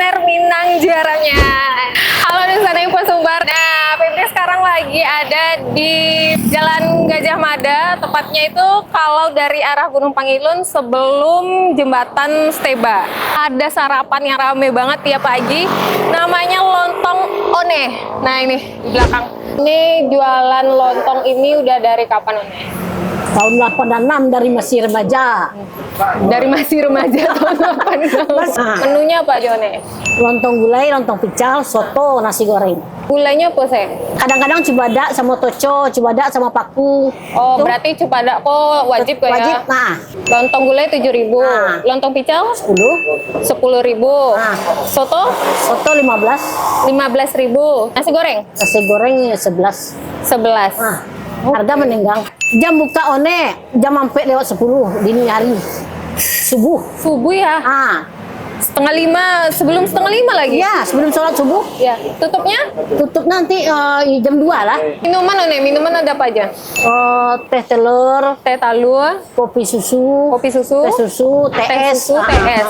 kuliner Minang juaranya. Halo Nusana Info Sumbar. Nah, Febri sekarang lagi ada di Jalan Gajah Mada, tepatnya itu kalau dari arah Gunung Pangilun sebelum jembatan Steba. Ada sarapan yang rame banget tiap pagi, namanya lontong one. Nah ini di belakang. Ini jualan lontong ini udah dari kapan one? Tahun 86 dari masih remaja. Dari masih remaja tahun 86. Menunya apa Jone? Lontong gulai, lontong pical, soto, nasi goreng. Gulainya apa sih? Kadang-kadang cibadak sama toco, cibadak sama paku. Oh, Itu berarti cupada kok wajib kok ya? wajib. Nah, Lontong gulai 7.000. Nah. Lontong pical 10. 10.000. Nah. Soto Soto 15. 15.000. Nasi goreng Nasi goreng 11. 11. Nah, harga meninggal. Jam buka one, jam sampai lewat 10 dini hari. Subuh. Subuh ya? Ah, 4:30, sebelum 4:30 lagi? ya sebelum sholat subuh. Ya. Tutupnya? Tutup nanti jam 2 lah. Minuman One, minuman ada apa aja? Teh telur, Teh talua, kopi susu, kopi susu, teh susu, teh TS. susu, TS.